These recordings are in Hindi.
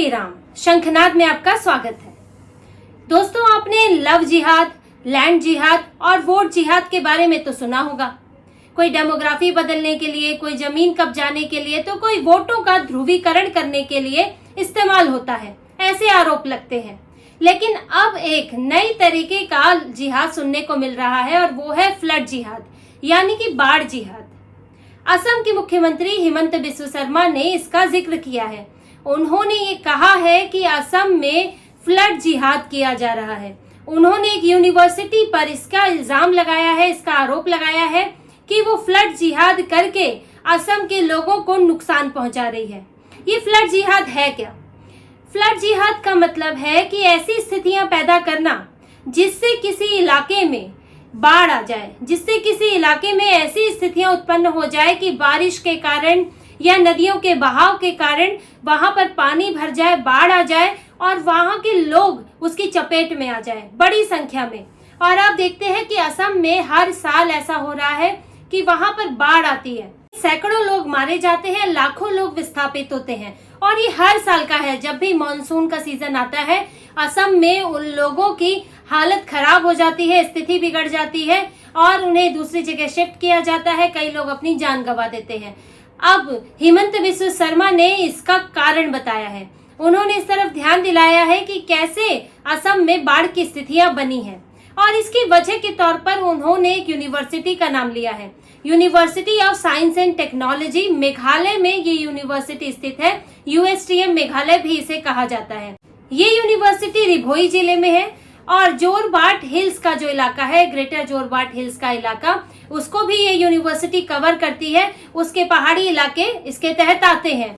श्री राम। शंखनाद में आपका स्वागत है। दोस्तों, आपने लव जिहाद, लैंड जिहाद और वोट जिहाद के बारे में तो सुना होगा। कोई डेमोग्राफी बदलने के लिए, कोई जमीन कब्जाने के लिए, तो कोई वोटों का ध्रुवीकरण करने के लिए इस्तेमाल होता है, ऐसे आरोप लगते हैं। लेकिन अब एक नई तरीके का जिहाद सुनने को मिल रहा है और वो है फ्लड जिहाद, यानी कि बाढ़ जिहाद। असम के मुख्यमंत्री हिमंत बिस्व शर्मा ने इसका जिक्र किया है। उन्होंने ये कहा है कि असम में फ्लड जिहाद किया जा रहा है। उन्होंने एक यूनिवर्सिटी पर इसका इल्जाम लगाया है, इसका आरोप लगाया है कि वो फ्लड जिहाद करके असम के लोगों को नुकसान पहुंचा रही है। ये फ्लड जिहाद है क्या? फ्लड जिहाद का मतलब है कि ऐसी स्थितियां पैदा करना जिससे किसी इलाके में बाढ़ आ जाए, जिससे किसी इलाके में ऐसी स्थितियां उत्पन्न हो जाए कि बारिश के कारण या नदियों के बहाव के कारण वहां पर पानी भर जाए, बाढ़ आ जाए और वहां के लोग उसकी चपेट में आ जाए बड़ी संख्या में। और आप देखते हैं कि असम में हर साल ऐसा हो रहा है कि वहां पर बाढ़ आती है, सैकड़ों लोग मारे जाते हैं, लाखों लोग विस्थापित होते हैं। और ये हर साल का है। जब भी मानसून का सीजन आता है, असम में उन लोगों की हालत खराब हो जाती है, स्थिति बिगड़ जाती है और उन्हें दूसरी जगह शिफ्ट किया जाता है। कई लोग अपनी जान गंवा देते हैं। अब हिमंत बिस्व शर्मा ने इसका कारण बताया है। उन्होंने इस तरफ ध्यान दिलाया है कि कैसे असम में बाढ़ की स्थितियां बनी हैं और इसकी वजह के तौर पर उन्होंने एक यूनिवर्सिटी का नाम लिया है, university of science and technology. Meghalaya में ये यूनिवर्सिटी स्थित है। USTM मेघालय भी इसे कहा जाता है। ये यूनिवर्सिटी रिभोई जिले में है और जोरबाट हिल्स का जो इलाका है, ग्रेटर जोरबाट हिल्स का इलाका, उसको भी ये यूनिवर्सिटी कवर करती है। उसके पहाड़ी इलाके इसके तहत आते हैं।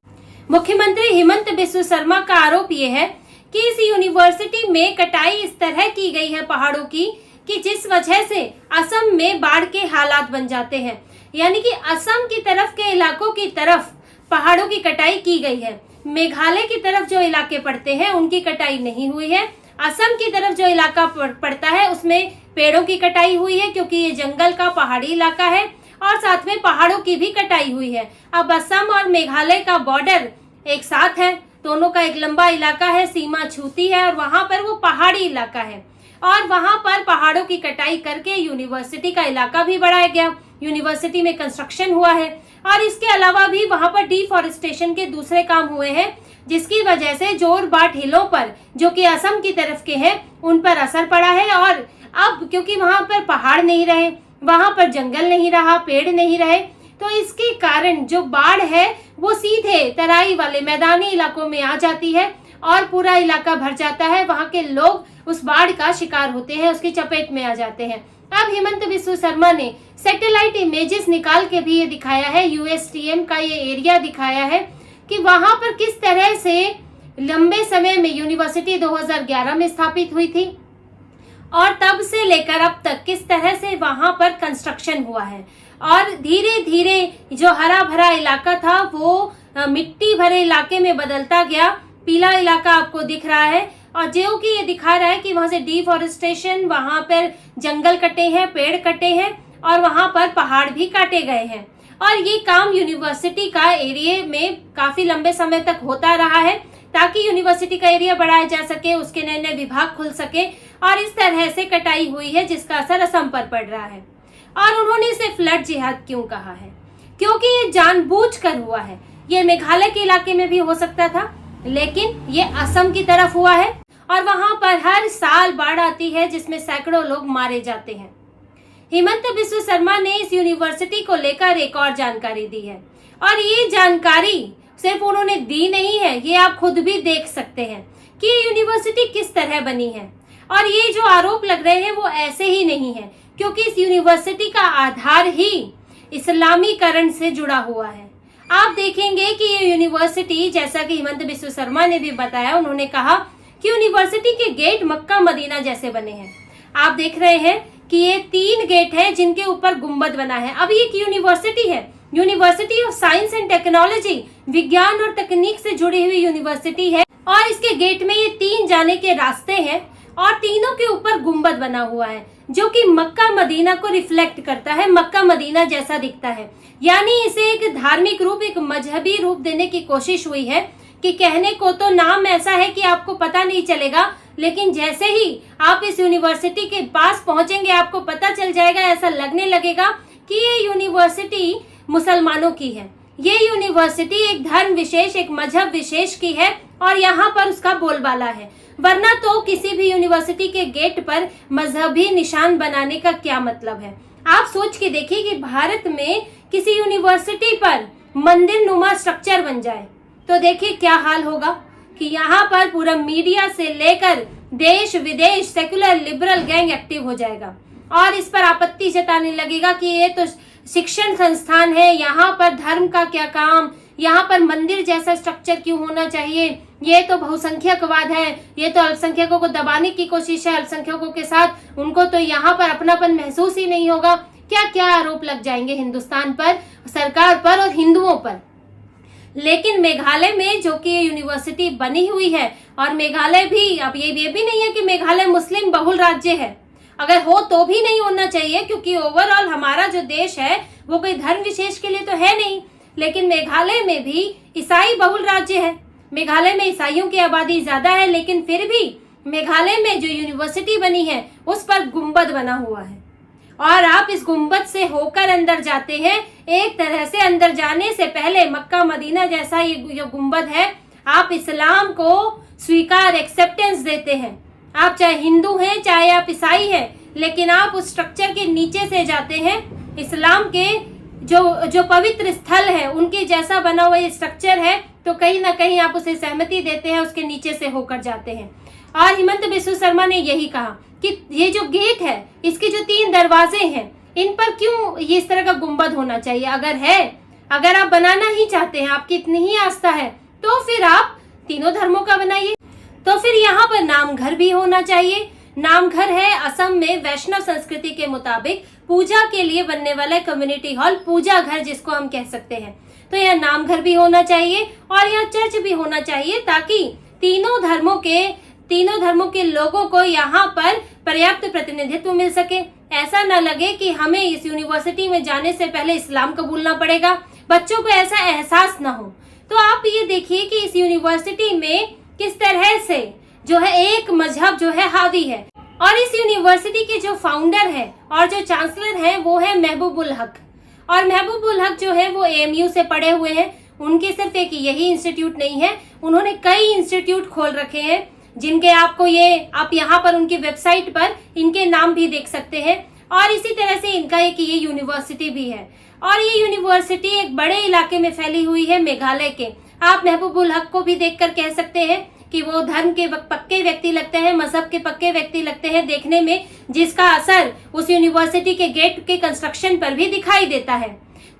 मुख्यमंत्री हिमंत बिस्व शर्मा का आरोप ये है कि इस यूनिवर्सिटी में कटाई इस तरह की गई है पहाड़ों की कि जिस वजह से असम में बाढ़ के हालात बन जाते हैं। यानी कि असम की तरफ के इलाकों की तरफ पहाड़ों की कटाई की गई है। मेघालय की तरफ जो इलाके पड़ते हैं उनकी कटाई नहीं हुई है। असम की तरफ जो इलाका पड़ता है उसमें पेड़ों की कटाई हुई है, क्योंकि ये जंगल का पहाड़ी इलाका है और साथ में पहाड़ों की भी कटाई हुई है। अब असम और मेघालय का बॉर्डर एक साथ है, दोनों का एक लंबा इलाका है, सीमा छूती है और वहां पर वो पहाड़ी इलाका है और वहां पर पहाड़ों की कटाई करके यूनिवर्सिटी का इलाका भी बढ़ाया गया। यूनिवर्सिटी में कंस्ट्रक्शन हुआ है और इसके अलावा भी वहां पर डिफॉरेस्टेशन के दूसरे काम हुए हैं, जिसकी वजह से जोरबाट हिलों पर जो कि असम की तरफ के हैं उन पर असर पड़ा है। और अब क्योंकि वहां पर पहाड़ नहीं रहे, वहां पर जंगल नहीं रहा, पेड़ नहीं रहे, तो इसके कारण जो बाढ़ है वो सीधे तराई वाले मैदानी इलाकों में आ जाती है और पूरा इलाका भर जाता है। वहां के लोग उस बाढ़ का शिकार होते हैं, उसकी चपेट में आ जाते हैं। अब हिमंत बिस्व शर्मा ने सैटेलाइट इमेजेस निकाल के भी ये दिखाया है, USTM का ये एरिया दिखाया है कि वहां पर किस तरह से लंबे समय में यूनिवर्सिटी 2011 में स्थापित हुई थी और तब से लेकर अब तक किस तरह से वहां पर कंस्ट्रक्शन हुआ है। और धीरे धीरे जो हरा भरा इलाका था वो मिट्टी भरे इलाके में बदलता गया। पीला इलाका आपको दिख रहा है और जो कि ये दिखा रहा है कि वहां से डिफॉरेस्टेशन, वहां पर जंगल कटे हैं, पेड़ कटे हैं और वहां पर पहाड़ भी काटे गए हैं। और ये काम यूनिवर्सिटी का एरिया में काफी लंबे समय तक होता रहा है ताकि यूनिवर्सिटी का एरिया बढ़ाया जा सके, उसके नए नए विभाग खुल सके और इस तरह से कटाई हुई है जिसका असर असम पर पड़ रहा है। और उन्होंने इसे फ्लड जिहाद क्यों कहा है? क्योंकि ये जानबूझकर हुआ है। ये मेघालय के इलाके में भी हो सकता था, लेकिन ये असम की तरफ हुआ है और वहां पर हर साल बाढ़ आती है जिसमें सैकड़ों लोग मारे जाते हैं। हिमंत बिस्व शर्मा ने इस यूनिवर्सिटी को लेकर एक और जानकारी दी है और ये जानकारी सिर्फ उन्होंने दी नहीं है, ये आप खुद भी देख सकते हैं कि ये यूनिवर्सिटी किस तरह बनी है। और ये जो आरोप लग रहे हैं वो ऐसे ही नहीं है, क्योंकि इस यूनिवर्सिटी का आधार ही इस्लामीकरण से जुड़ा हुआ है। आप देखेंगे कि ये यूनिवर्सिटी, जैसा कि हिमंत बिस्व शर्मा ने भी बताया, उन्होंने कहा कि यूनिवर्सिटी के गेट मक्का मदीना जैसे बने हैं। आप देख रहे हैं कि ये 3 गेट हैं जिनके ऊपर गुंबद बना है। अब ये एक यूनिवर्सिटी है, university of science and technology, विज्ञान और तकनीक से जुड़ी हुई यूनिवर्सिटी है और इसके गेट में ये 3 जाने के रास्ते हैं और तीनों के ऊपर गुंबद बना हुआ है जो कि मक्का मदीना को रिफ्लेक्ट करता है, मक्का मदीना जैसा दिखता है। यानी इसे एक धार्मिक रूप, एक मजहबी रूप देने की कोशिश हुई है कि कहने को तो नाम ऐसा है कि आपको पता नहीं चलेगा, लेकिन जैसे ही आप इस यूनिवर्सिटी के पास पहुंचेंगे आपको पता चल जाएगा, ऐसा लगने लगेगा कि ये यूनिवर्सिटी मुसलमानों की है, ये यूनिवर्सिटी एक धर्म विशेष, एक मजहब विशेष की है और यहाँ पर उसका बोलबाला है। वरना तो किसी भी यूनिवर्सिटी के गेट पर मजहबी निशान बनाने का क्या मतलब है। आप सोच के देखिए कि भारत में किसी यूनिवर्सिटी पर मंदिर नुमा स्ट्रक्चर बन जाए तो देखिए क्या हाल होगा, कि यहाँ पर पूरा मीडिया से लेकर देश विदेश सेकुलर लिबरल गैंग एक्टिव हो जाएगा और इस पर आपत्ति जताने लगेगा कि ये तो शिक्षण संस्थान है, यहाँ पर धर्म का क्या काम, यहाँ पर मंदिर जैसा स्ट्रक्चर क्यों होना चाहिए, ये तो बहुसंख्यकवाद है, ये तो अल्पसंख्यकों को दबाने की कोशिश है, अल्पसंख्यकों के साथ उनको तो यहाँ पर अपनापन महसूस ही नहीं होगा। क्या क्या आरोप लग जाएंगे हिंदुस्तान पर, सरकार पर और हिंदुओं पर। लेकिन मेघालय में जो कि यूनिवर्सिटी बनी हुई है, और मेघालय भी, अब ये भी नहीं है कि मेघालय मुस्लिम बहुल राज्य है, अगर हो तो भी नहीं होना चाहिए, क्योंकि ओवरऑल हमारा जो देश है वो कोई धर्म विशेष के लिए तो है नहीं। लेकिन मेघालय में भी ईसाई बहुल राज्य है, मेघालय में ईसाइयों की आबादी ज्यादा है, लेकिन फिर भी मेघालय में जो यूनिवर्सिटी बनी है उस पर गुंबद बना हुआ है और आप इस गुंबद से होकर अंदर जाते हैं। एक तरह से अंदर जाने से पहले मक्का मदीना जैसा ये जो गुंबद है, आप इस्लाम को स्वीकार एक्सेप्टेंस देते हैं। आप चाहे हिंदू हैं चाहे आप ईसाई हैं, लेकिन आप उस स्ट्रक्चर के नीचे से जाते हैं। इस्लाम के जो पवित्र स्थल है उनके जैसा बना हुआ ये स्ट्रक्चर है, तो कहीं ना कहीं आप उसे सहमति देते हैं, उसके नीचे से होकर जाते हैं। और हिमंत बिस्वा शर्मा ने यही कहा कि ये जो गेट है, इसके जो 3 दरवाजे हैं, इन पर क्यों ये इस तरह का गुंबद होना चाहिए। अगर आप बनाना ही चाहते हैं, आपकी इतनी ही आस्था है, तो फिर आप तीनों धर्मों का बनाइए। तो फिर यहाँ पर नामघर भी होना चाहिए। नामघर है असम में वैष्णव संस्कृति के मुताबिक पूजा के लिए बनने वाला कम्युनिटी हॉल, पूजा घर जिसको हम कह सकते हैं। तो यह नामघर भी होना चाहिए और यह चर्च भी होना चाहिए, ताकि तीनों धर्मों के लोगों को यहाँ पर पर्याप्त प्रतिनिधित्व मिल सके। ऐसा न लगे कि हमें इस यूनिवर्सिटी में जाने से पहले इस्लाम कबूलना पड़ेगा, बच्चों को ऐसा एहसास न हो। तो आप ये देखिए कि इस यूनिवर्सिटी में किस तरह से जो है एक मजहब जो है हावी है। और इस यूनिवर्सिटी के जो फाउंडर है और जो चांसलर है वो है महबूबुल हक। और महबूबुल हक जो है वो AMU से पढ़े हुए हैं। उनके सिर्फ एक यही इंस्टीट्यूट नहीं है, उन्होंने कई इंस्टीट्यूट खोल रखे हैं, जिनके आप यहाँ पर उनकी वेबसाइट पर इनके नाम भी देख सकते हैं। और इसी तरह से इनका एक ये यूनिवर्सिटी भी है, और ये यूनिवर्सिटी एक बड़े इलाके में फैली हुई है मेघालय के। आप महबूबुल हक को भी देखकर कह सकते हैं कि वो धर्म के पक्के व्यक्ति लगते हैं, मजहब के पक्के व्यक्ति लगते हैं देखने में, जिसका असर उस यूनिवर्सिटी के गेट के कंस्ट्रक्शन पर भी दिखाई देता है।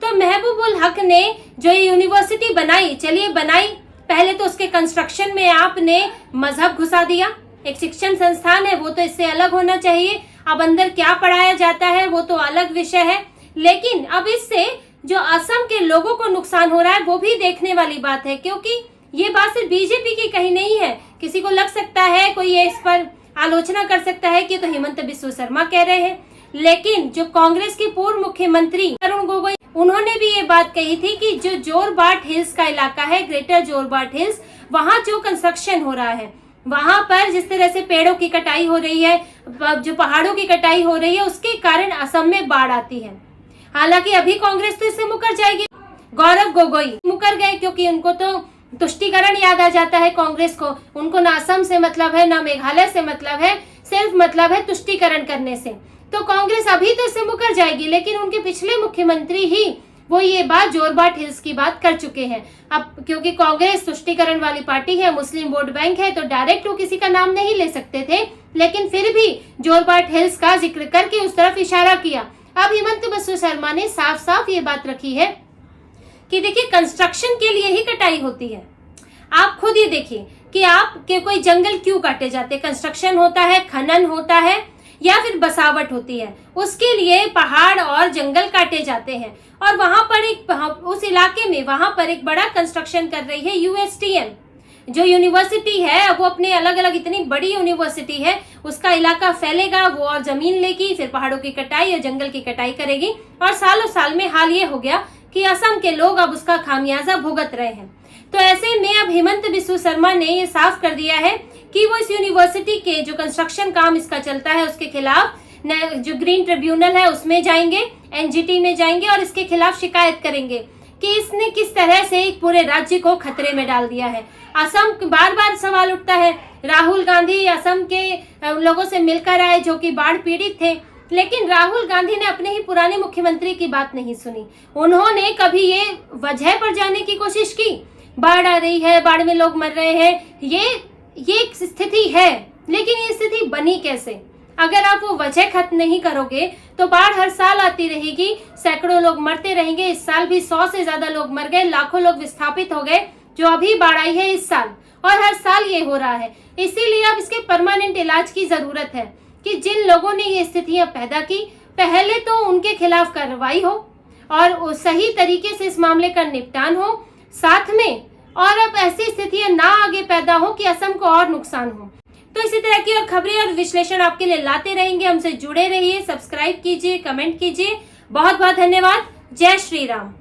तो महबूबुल हक ने जो ये यूनिवर्सिटी बनाई, चलिए बनाई, पहले तो उसके कंस्ट्रक्शन में आपने मजहब घुसा दिया। एक शिक्षण संस्थान है, वो तो इससे अलग होना चाहिए। अब अंदर क्या पढ़ाया जाता है वो तो अलग विषय है, लेकिन अब इससे जो असम के लोगों को नुकसान हो रहा है वो भी देखने वाली बात है, क्योंकि ये बात सिर्फ बीजेपी की कहीं नहीं है। किसी को लग सकता है, कोई ये इस पर आलोचना कर सकता है कि तो हिमंत बिस्वा शर्मा कह रहे हैं, लेकिन जो कांग्रेस के पूर्व मुख्यमंत्री अरुण गोगोई, उन्होंने भी ये बात कही थी कि जो जोरबाट हिल्स का इलाका है, ग्रेटर जोरबाट हिल्स, वहाँ जो कंस्ट्रक्शन हो रहा है, वहां पर जिस तरह से पेड़ों की कटाई हो रही है, जो पहाड़ों की कटाई हो रही है, उसके कारण असम में बाढ़ आती है। हालांकि अभी कांग्रेस तो इससे मुकर जाएगी, गौरव गोगोई मुकर गए, क्योंकि उनको तो तुष्टीकरण याद आ जाता है कांग्रेस को। उनको ना असम से मतलब है, ना मेघालय से मतलब है, सिर्फ मतलब है तुष्टीकरण करने से। तो कांग्रेस अभी तो इससे मुकर जाएगी, लेकिन उनके पिछले मुख्यमंत्री ही वो ये बात जोरबाट हिल्स की बात कर चुके हैं। अब क्योंकि कांग्रेस तुष्टीकरण वाली पार्टी है, मुस्लिम वोट बैंक है, तो डायरेक्ट वो किसी का नाम नहीं ले सकते थे, लेकिन फिर भी जोरबाट हिल्स का जिक्र करके उस तरफ इशारा किया। अब हिमंत बिस्वा शर्मा ने साफ साफ ये बात रखी है कि देखिए कंस्ट्रक्शन के लिए ही कटाई होती है। आप खुद ही देखिए कि आपके कोई जंगल क्यों काटे जाते, कंस्ट्रक्शन होता है, खनन होता है, या फिर बसावट होती है, उसके लिए पहाड़ और जंगल काटे जाते हैं। और वहां पर उस इलाके में वहां पर एक बड़ा कंस्ट्रक्शन कर रही है USTM, जो यूनिवर्सिटी है वो अपने अलग अलग इतनी बड़ी यूनिवर्सिटी है, उसका इलाका फैलेगा, वो और जमीन लेगी, फिर पहाड़ों की कटाई और जंगल की कटाई करेगी, और सालों साल में हाल ये हो गया कि असम के लोग अब उसका खामियाजा भुगत रहे हैं। तो ऐसे में अब हेमंत बिस्व शर्मा ने ये साफ कर दिया है कि वो इस यूनिवर्सिटी के जो कंस्ट्रक्शन काम इसका चलता है उसके खिलाफ जो ग्रीन ट्रिब्यूनल है उसमें जाएंगे, एनजीटी में जाएंगे और इसके खिलाफ शिकायत करेंगे कि इसने किस तरह से एक पूरे राज्य को खतरे में डाल दिया है। असम बार बार सवाल उठता है, राहुल गांधी असम के लोगों से मिलकर आए जो कि बाढ़ पीड़ित थे, लेकिन राहुल गांधी ने अपने ही पुराने मुख्यमंत्री की बात नहीं सुनी। उन्होंने कभी ये वजह पर जाने की कोशिश की, बाढ़ आ रही है, बाढ़ में लोग मर रहे हैं, ये एक स्थिति है, लेकिन ये स्थिति बनी कैसे? अगर आप वो वजह खत्म नहीं करोगे तो बाढ़ हर साल आती रहेगी, सैकड़ों लोग मरते रहेंगे। इस साल भी 100 से ज्यादा लोग मर गए, लाखों लोग विस्थापित हो गए जो अभी बाढ़ आई है इस साल, और हर साल ये हो रहा है। इसीलिए अब इसके परमानेंट इलाज की जरूरत है कि जिन लोगों ने ये स्थितियां पैदा की, पहले तो उनके खिलाफ कार्रवाई हो और सही तरीके से इस मामले का निपटान हो साथ में, और अब ऐसी स्थितियां ना आगे पैदा हो कि असम को और नुकसान हो। तो इसी तरह की और खबरें और विश्लेषण आपके लिए लाते रहेंगे। हमसे जुड़े रहिए, सब्सक्राइब कीजिए, कमेंट कीजिए। बहुत बहुत धन्यवाद। जय श्री राम।